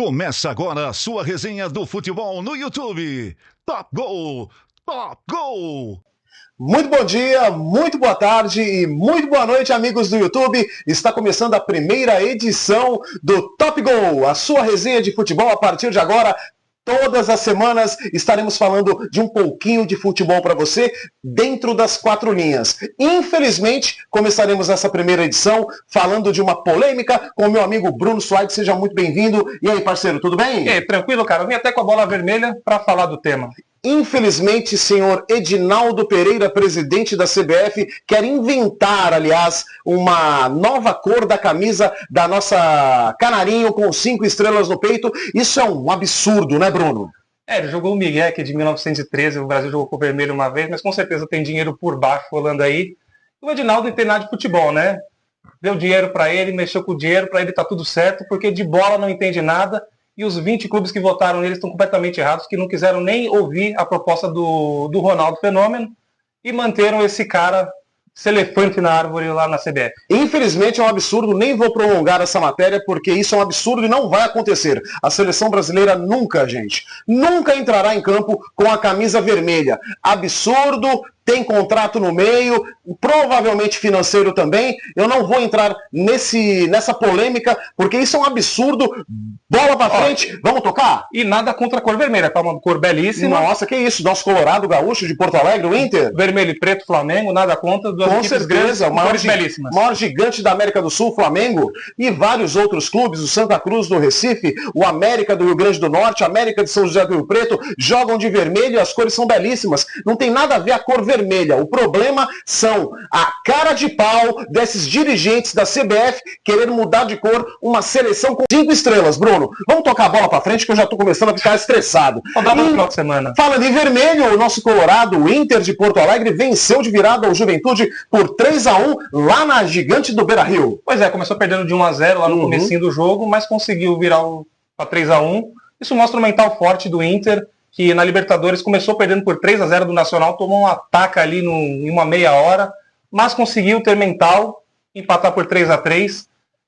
Começa agora a sua resenha do futebol no YouTube. Top Gol! Top Gol! Muito bom dia, muito boa tarde e muito boa noite, amigos do YouTube. Está começando a primeira edição do Top Gol, a sua resenha de futebol a partir de agora. Todas as semanas estaremos falando de um pouquinho de futebol para você dentro das quatro linhas. Infelizmente, começaremos essa primeira edição falando de uma polêmica com o meu amigo Bruno Soares. Seja muito bem-vindo. E aí, parceiro, tudo bem? E aí, tranquilo, cara? Eu vim até com a bola vermelha para falar do tema. Infelizmente, senhor Edinaldo Pereira, presidente da CBF, quer inventar, aliás, uma nova cor da camisa da nossa Canarinho com 5 estrelas no peito. Isso é um absurdo, né, Bruno? Ele jogou o Miguel, que de 1913, o Brasil jogou com o vermelho uma vez, mas com certeza tem dinheiro por baixo rolando aí. O Edinaldo não tem nada de futebol, né? Deu dinheiro para ele, mexeu com o dinheiro, para ele tá tudo certo, porque de bola não entende nada. E os 20 clubes que votaram nele estão completamente errados, que não quiseram nem ouvir a proposta do Ronaldo Fenômeno e manteram esse cara, esse elefante na árvore lá na CBF. Infelizmente é um absurdo, nem vou prolongar essa matéria, porque isso é um absurdo e não vai acontecer. A seleção brasileira nunca, gente, nunca entrará em campo com a camisa vermelha. Absurdo. Tem contrato no meio, provavelmente financeiro também. Eu não vou entrar nessa polêmica, porque isso é um absurdo. Bola pra frente, vamos tocar? E nada contra a cor vermelha, tá uma cor belíssima. Nossa, que isso, nosso Colorado Gaúcho de Porto Alegre, o Inter. Vermelho e preto, Flamengo, nada contra. Com certeza, o maior gigante da América do Sul, Flamengo, e vários outros clubes, o Santa Cruz do Recife, o América do Rio Grande do Norte, América de São José do Rio Preto, jogam de vermelho e as cores são belíssimas. Não tem nada a ver a cor vermelha. O problema são a cara de pau desses dirigentes da CBF querendo mudar de cor uma seleção com 5 estrelas. Bruno, vamos tocar a bola pra frente que eu já tô começando a ficar estressado. No final de semana. Falando em vermelho, o nosso Colorado, o Inter de Porto Alegre, venceu de virada o Juventude por 3-1 lá na gigante do Beira-Rio. Pois é, começou perdendo de 1-0 lá no comecinho do jogo, mas conseguiu virar para 3-1. Isso mostra o mental forte do Inter, que na Libertadores começou perdendo por 3-0 do Nacional, tomou um ataque ali em uma meia hora, mas conseguiu ter mental, empatar por 3-3.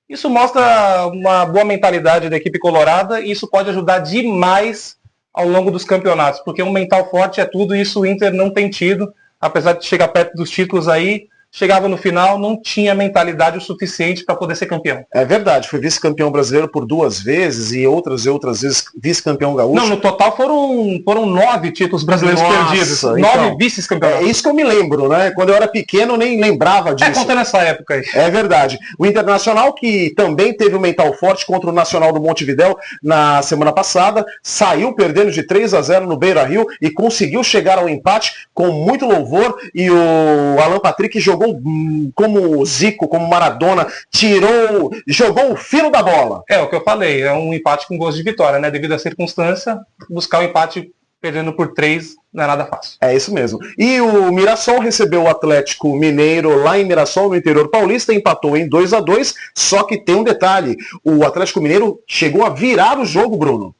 Isso mostra uma boa mentalidade da equipe colorada e isso pode ajudar demais ao longo dos campeonatos, porque um mental forte é tudo e isso o Inter não tem tido, apesar de chegar perto dos títulos aí. Chegava no final, não tinha mentalidade o suficiente para poder ser campeão. É verdade, foi vice-campeão brasileiro por 2 vezes e outras vezes vice-campeão gaúcho. Não, no total foram 9 títulos brasileiros perdidos. 9 então, vice-campeonatos. É isso que eu me lembro, né? Quando eu era pequeno, eu nem lembrava disso. Conta nessa época aí. É verdade. O Internacional, que também teve um mental forte contra o Nacional do Montevidéu na semana passada, saiu perdendo de 3-0 no Beira-Rio e conseguiu chegar ao empate com muito louvor e o Alan Patrick jogou como Zico, como Maradona, jogou o fino da bola. É o que eu falei, é um empate com gols de vitória, né? Devido à circunstância, buscar o empate perdendo por 3 não é nada fácil. É isso mesmo. E o Mirassol recebeu o Atlético Mineiro lá em Mirassol, no interior paulista, empatou em 2-2, só que tem um detalhe, o Atlético Mineiro chegou a virar o jogo, Bruno.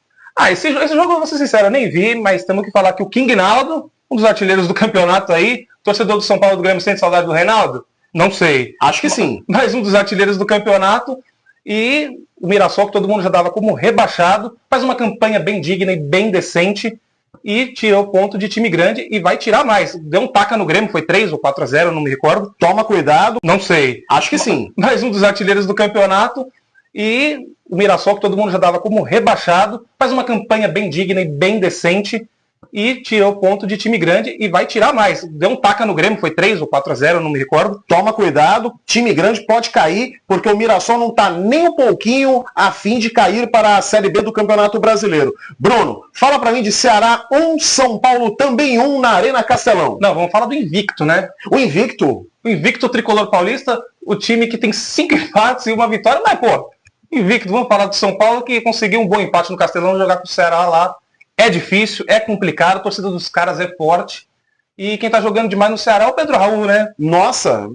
Esse jogo, vou ser sincero, eu nem vi, mas temos que falar que o King Naldo, um dos artilheiros do campeonato aí, torcedor do São Paulo do Grêmio sente saudade do Reinaldo? Não sei. Acho que sim. Mais um dos artilheiros do campeonato. E o Mirassol, que todo mundo já dava como rebaixado, faz uma campanha bem digna e bem decente e tirou ponto de time grande e vai tirar mais. Deu um taca no Grêmio, foi 3 ou 4-0, não me recordo. Toma cuidado. Não sei. Acho que sim. Mais um dos artilheiros do campeonato e o Mirassol, que todo mundo já dava como rebaixado, faz uma campanha bem digna e bem decente e tirou ponto de time grande e vai tirar mais. Deu um taca no Grêmio, foi 3 ou 4-0, não me recordo. Toma cuidado, time grande pode cair, porque o Mirassol não está nem um pouquinho a fim de cair para a Série B do Campeonato Brasileiro. Bruno, fala para mim de Ceará 1, São Paulo também 1 na Arena Castelão. Não, vamos falar do invicto, né? O invicto? O invicto tricolor paulista, o time que tem 5 empates e uma vitória, mas pô, invicto, vamos falar do São Paulo que conseguiu um bom empate no Castelão, jogar com o Ceará lá. É difícil, é complicado, a torcida dos caras é forte. E quem tá jogando demais no Ceará é o Pedro Raul, né? Nossa,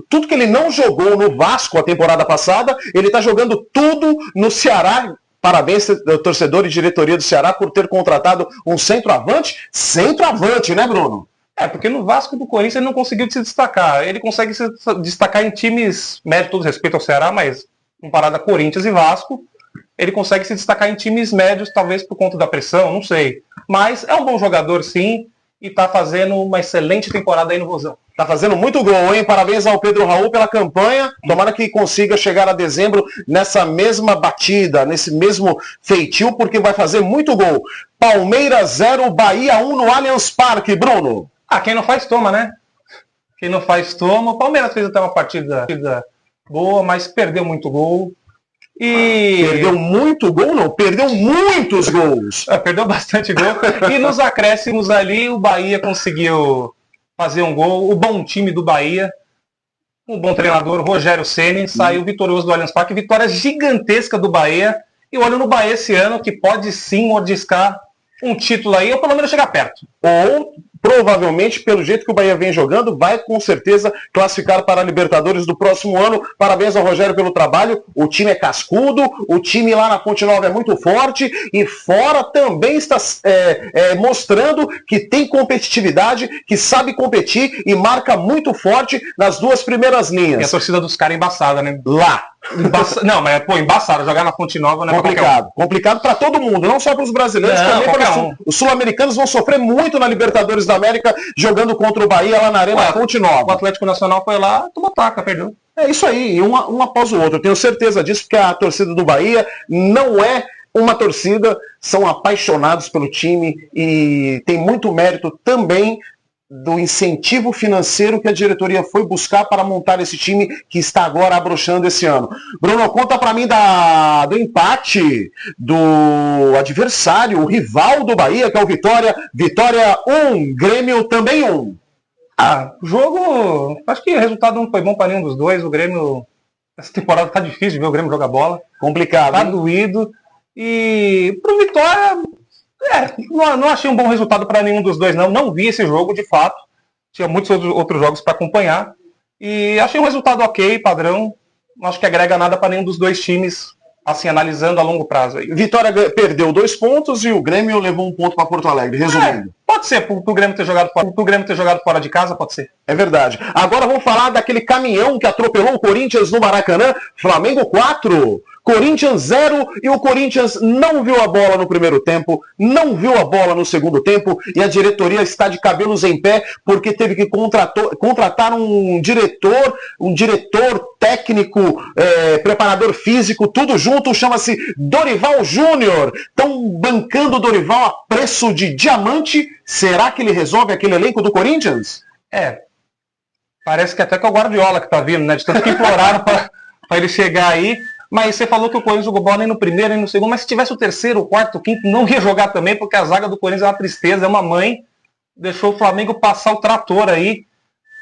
tudo que ele não jogou no Vasco a temporada passada, ele tá jogando tudo no Ceará. Parabéns, torcedor e diretoria do Ceará, por ter contratado um centroavante. Centroavante, né, Bruno? Porque no Vasco do Corinthians ele não conseguiu se destacar. Ele consegue se destacar em times, mérito todo respeito ao Ceará, mas comparado a Corinthians e Vasco, ele consegue se destacar em times médios, talvez por conta da pressão, não sei. Mas é um bom jogador, sim, e tá fazendo uma excelente temporada aí no Vozão. Tá fazendo muito gol, hein? Parabéns ao Pedro Raul pela campanha. Tomara que consiga chegar a dezembro nessa mesma batida, nesse mesmo feitio, porque vai fazer muito gol. Palmeiras 0, Bahia 1 no Allianz Parque, Bruno. Quem não faz, toma, né? Quem não faz, toma. O Palmeiras fez até uma partida boa, mas perdeu muito gol. Perdeu muito gol, não? Perdeu muitos gols. Perdeu bastante gol. E nos acréscimos ali, o Bahia conseguiu fazer um gol. O bom time do Bahia, um bom treinador, Rogério Ceni, saiu vitorioso do Allianz Parque. Vitória gigantesca do Bahia. E olho no Bahia esse ano, que pode sim mordiscar um título aí, ou pelo menos chegar perto. Ou, provavelmente, pelo jeito que o Bahia vem jogando, vai com certeza classificar para a Libertadores do próximo ano. Parabéns ao Rogério pelo trabalho. O time é cascudo, o time lá na Fonte Nova é muito forte e fora também está mostrando que tem competitividade, que sabe competir e marca muito forte nas duas primeiras linhas. E a torcida dos caras é embaçada, né? Lá. Não, mas embaçado. Jogar na Fonte Nova não é complicado. Complicado para todo mundo, não só para os brasileiros, também para os sul-americanos vão sofrer muito na Libertadores da América jogando contra o Bahia lá na Arena Fonte Nova. O Atlético Nacional foi lá, tomou taca, perdeu. É isso aí, um após o outro. Eu tenho certeza disso, porque a torcida do Bahia não é uma torcida, são apaixonados pelo time e tem muito mérito também do incentivo financeiro que a diretoria foi buscar para montar esse time que está agora abrochando esse ano. Bruno, conta para mim do empate do adversário, o rival do Bahia, que é o Vitória. Vitória 1, Grêmio também 1. O jogo, acho que o resultado não foi bom para nenhum dos dois. O Grêmio, essa temporada tá difícil de ver o Grêmio jogar bola. Complicado. Tá doído. E pro Vitória, não achei um bom resultado para nenhum dos dois, não. Não vi esse jogo, de fato. Tinha muitos outros jogos para acompanhar. E achei um resultado ok, padrão. Não acho que agrega nada para nenhum dos dois times, assim, analisando a longo prazo. Aí. Vitória perdeu 2 pontos e o Grêmio levou 1 ponto para Porto Alegre, resumindo. Pode ser, pro Grêmio ter jogado fora de casa, pode ser. É verdade. Agora vamos falar daquele caminhão que atropelou o Corinthians no Maracanã. Flamengo 4, Corinthians 0, e o Corinthians não viu a bola no primeiro tempo, não viu a bola no segundo tempo, e a diretoria está de cabelos em pé porque teve que contratar um diretor técnico, preparador físico, tudo junto, chama-se Dorival Júnior. Estão bancando o Dorival a preço de diamante. Será que ele resolve aquele elenco do Corinthians? Parece que até que é o Guardiola que tá vindo, né? De tanto que imploraram para ele chegar aí. Mas você falou que o Corinthians jogou bola nem no primeiro, nem no segundo, mas se tivesse o terceiro, o quarto, o quinto, não ia jogar também, porque a zaga do Corinthians é uma tristeza, é uma mãe. Deixou o Flamengo passar o trator aí.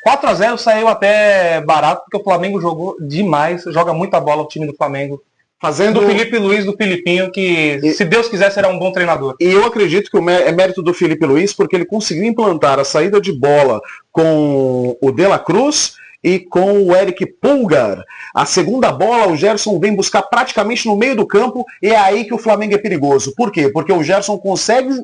4-0 saiu até barato, porque o Flamengo jogou demais, joga muita bola o time do Flamengo. Fazendo o Felipe Luiz do Filipinho, que se Deus quiser será um bom treinador. E eu acredito que é mérito do Felipe Luiz, porque ele conseguiu implantar a saída de bola com o De La Cruz e com o Eric Pulgar. A segunda bola, o Gerson vem buscar praticamente no meio do campo, e é aí que o Flamengo é perigoso. Por quê? Porque o Gerson consegue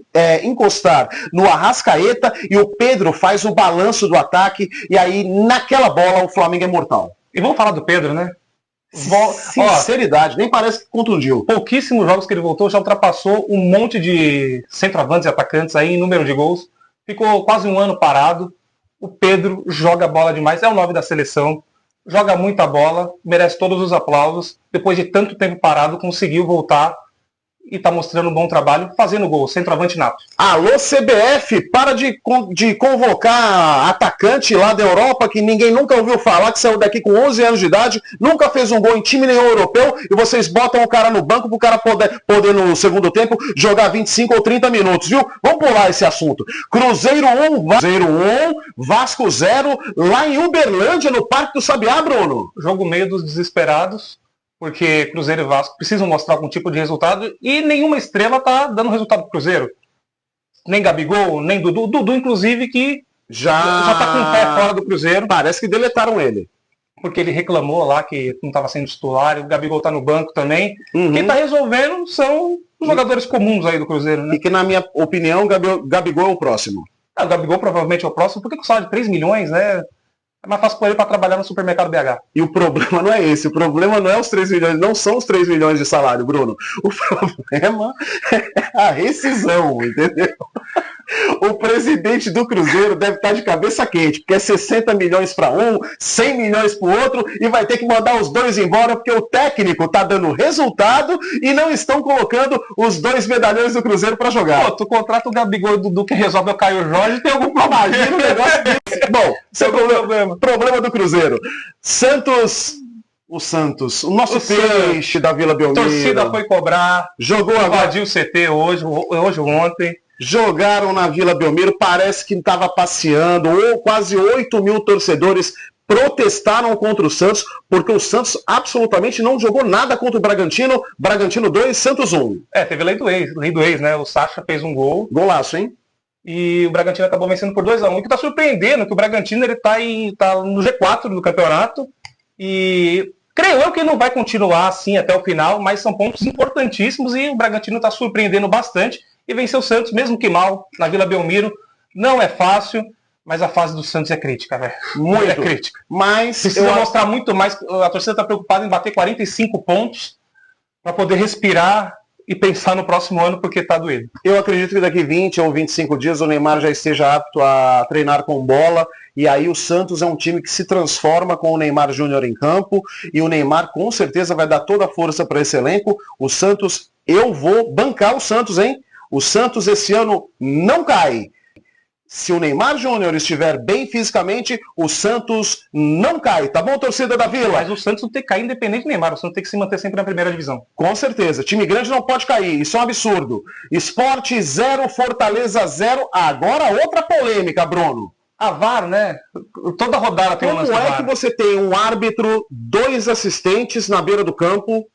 encostar no Arrascaeta e o Pedro faz o balanço do ataque, e aí naquela bola o Flamengo é mortal. E vamos falar do Pedro, né? Sinceridade, nem parece que contundiu. Pouquíssimos jogos que ele voltou, já ultrapassou um monte de centroavantes e atacantes aí em número de gols. Ficou quase um ano parado. O Pedro joga bola demais, é o 9 da seleção, joga muita bola, merece todos os aplausos. Depois de tanto tempo parado, conseguiu voltar e está mostrando um bom trabalho, fazendo gol, centroavante nato. Alô, CBF, para de convocar atacante lá da Europa, que ninguém nunca ouviu falar, que saiu daqui com 11 anos de idade, nunca fez um gol em time nenhum europeu, e vocês botam o cara no banco para o cara poder no segundo tempo jogar 25 ou 30 minutos, viu? Vamos pular esse assunto. Cruzeiro 1, Vasco 0, lá em Uberlândia, no Parque do Sabiá, Bruno. Jogo meio dos desesperados, porque Cruzeiro e Vasco precisam mostrar algum tipo de resultado e nenhuma estrela tá dando resultado pro Cruzeiro. Nem Gabigol, nem Dudu. Dudu, inclusive, que já tá com o pé fora do Cruzeiro. Parece que deletaram ele. Porque ele reclamou lá que não estava sendo titular, o Gabigol tá no banco também. Quem tá resolvendo são os jogadores comuns aí do Cruzeiro, né? E que, na minha opinião, Gabigol é o próximo. O Gabigol provavelmente é o próximo, porque com salário de 3 milhões, né? É mais fácil para ele para trabalhar no supermercado BH. E o problema não é esse. O problema não é os 3 milhões, não são os 3 milhões de salário, Bruno. O problema é a rescisão, entendeu? O presidente do Cruzeiro deve estar de cabeça quente, porque é 60 milhões para um, 100 milhões para o outro, e vai ter que mandar os dois embora, porque o técnico está dando resultado e não estão colocando os 2 medalhões do Cruzeiro para jogar. Pô, tu contrata o Gabigol do que resolve o Caio Jorge, tem algum problema? Imagina um negócio desse. Bom, esse é o problema do Cruzeiro. Santos... O nosso peixe da Vila Belmiro. A torcida foi cobrar, jogou invadiu o CT hoje ontem. Jogaram na Vila Belmiro, parece que estava passeando, ou quase 8 mil torcedores protestaram contra o Santos, porque o Santos absolutamente não jogou nada contra o Bragantino. Bragantino 2, Santos 1. Teve lei do ex, né? O Sacha fez um gol. Golaço, hein? E o Bragantino acabou vencendo por 2-1. O que está surpreendendo é que o Bragantino ele tá no G4 do campeonato. E creio eu que não vai continuar assim até o final, mas são pontos importantíssimos e o Bragantino está surpreendendo bastante e venceu o Santos, mesmo que mal, na Vila Belmiro. Não é fácil, mas a fase do Santos é crítica, velho. Muito é crítica. Mas precisa mostrar muito mais. A torcida está preocupada em bater 45 pontos para poder respirar e pensar no próximo ano, porque está doendo. Eu acredito que daqui 20 ou 25 dias o Neymar já esteja apto a treinar com bola, e aí o Santos é um time que se transforma com o Neymar Júnior em campo, e o Neymar com certeza vai dar toda a força para esse elenco. O Santos, eu vou bancar o Santos, hein? O Santos esse ano não cai. Se o Neymar Júnior estiver bem fisicamente, o Santos não cai. Tá bom, torcida da Vila? Mas o Santos não tem que cair independente do Neymar. O Santos tem que se manter sempre na primeira divisão. Com certeza. Time grande não pode cair. Isso é um absurdo. Sport 0, Fortaleza 0. Agora outra polêmica, Bruno. A VAR, né? Toda rodada tem um lance. Como é que você tem um árbitro, 2 assistentes na beira do campo,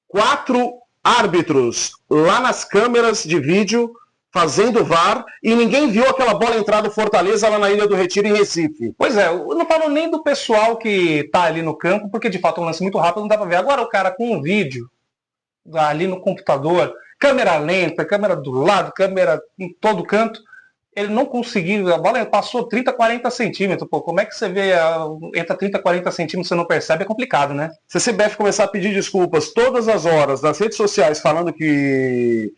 4 árbitros lá nas câmeras de vídeo fazendo VAR, e ninguém viu aquela bola entrar do Fortaleza lá na Ilha do Retiro, em Recife? Pois é, eu não falo nem do pessoal que tá ali no campo, porque de fato é um lance muito rápido, não dá pra ver. Agora o cara com um vídeo ali no computador, câmera lenta, câmera do lado, câmera em todo canto, ele não conseguiu, a bola passou 30, 40 centímetros. Pô, como é que você vê, entra 30, 40 centímetros e você não percebe? É complicado, né? Se a CBF começar a pedir desculpas todas as horas nas redes sociais falando que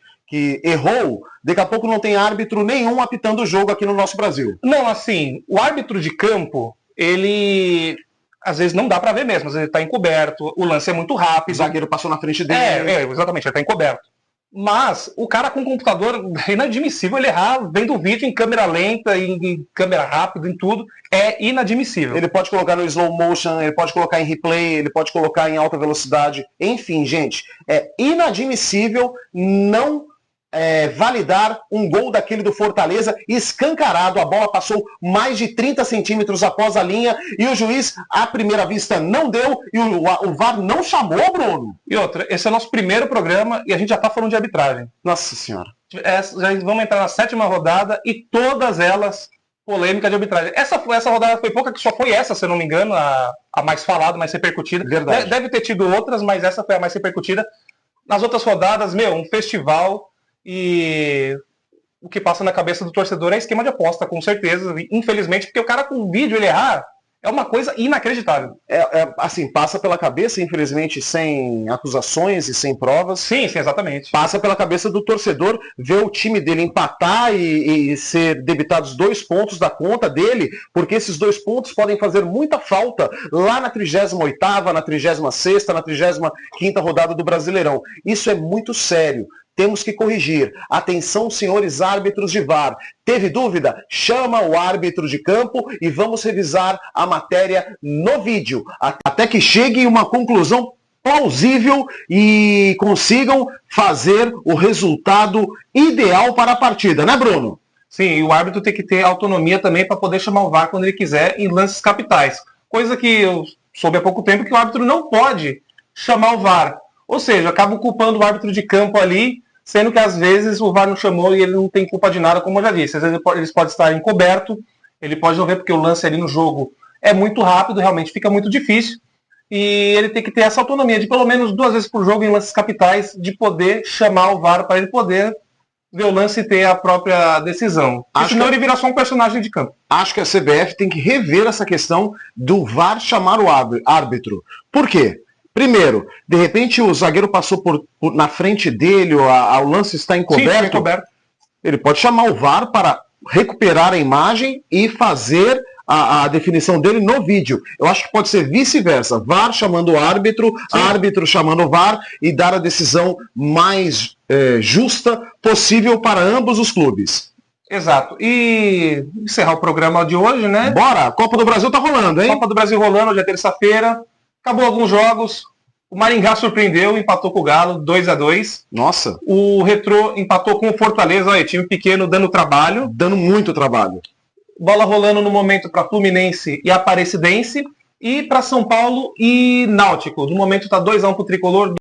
errou, daqui a pouco não tem árbitro nenhum apitando o jogo aqui no nosso Brasil. Não, assim, o árbitro de campo, ele às vezes não dá pra ver mesmo, às vezes ele tá encoberto, o lance é muito rápido. O zagueiro passou na frente dele. Exatamente, ele tá encoberto. Mas o cara com computador, é inadmissível ele errar vendo o vídeo em câmera lenta, em câmera rápida, em tudo. É inadmissível. Ele pode colocar no slow motion, ele pode colocar em replay, ele pode colocar em alta velocidade. Enfim, gente, é inadmissível não validar um gol daquele do Fortaleza escancarado. A bola passou mais de 30 centímetros após a linha e o juiz, à primeira vista, não deu e o VAR não chamou, Bruno. E outra, esse é o nosso primeiro programa e a gente já tá falando de arbitragem. Nossa senhora. Já vamos entrar na 7ª rodada e todas elas polêmica de arbitragem. Essa rodada foi pouca, que só foi essa, se eu não me engano, a mais falada, mais repercutida. Verdade. Deve ter tido outras, mas essa foi a mais repercutida. Nas outras rodadas, um festival. E o que passa na cabeça do torcedor é esquema de aposta, com certeza. Infelizmente, porque o cara com o vídeo ele errar é uma coisa inacreditável. Assim, passa pela cabeça, infelizmente, sem acusações e sem provas. Sim, exatamente. Passa pela cabeça do torcedor ver o time dele empatar e ser debitados 2 pontos da conta dele, porque esses 2 pontos podem fazer muita falta lá na 38ª, na 36ª, na 35ª rodada do Brasileirão. Isso é muito sério. Temos que corrigir. Atenção, senhores árbitros de VAR. Teve dúvida? Chama o árbitro de campo e vamos revisar a matéria no vídeo, até que chegue uma conclusão plausível e consigam fazer o resultado ideal para a partida, né, Bruno? Sim, e o árbitro tem que ter autonomia também para poder chamar o VAR quando ele quiser em lances capitais. Coisa que eu soube há pouco tempo que o árbitro não pode chamar o VAR. Ou seja, acabam culpando o árbitro de campo ali, sendo que às vezes o VAR não chamou e ele não tem culpa de nada, como eu já disse. Às vezes eles podem estar encoberto, ele pode não ver porque o lance ali no jogo é muito rápido, realmente fica muito difícil. E ele tem que ter essa autonomia de pelo menos 2 vezes por jogo em lances capitais, de poder chamar o VAR para ele poder ver o lance e ter a própria decisão. Senão ele vira só um personagem de campo. Acho que a CBF tem que rever essa questão do VAR chamar o árbitro. Por quê? Primeiro, de repente o zagueiro passou na frente dele, o lance está encoberto. Sim, encoberto. Ele pode chamar o VAR para recuperar a imagem e fazer a definição dele no vídeo. Eu acho que pode ser vice-versa. VAR chamando o árbitro, árbitro chamando o VAR e dar a decisão mais justa possível para ambos os clubes. Exato. E encerrar o programa de hoje, né? Bora! A Copa do Brasil tá rolando, hein? Copa do Brasil rolando, hoje é terça-feira. Acabou alguns jogos. O Maringá surpreendeu, empatou com o Galo, 2-2. Nossa! O Retrô empatou com o Fortaleza, olha, time pequeno dando trabalho. Dando muito trabalho. Bola rolando no momento para Fluminense e Aparecidense. E para São Paulo e Náutico. No momento está 2-1 para o Tricolor.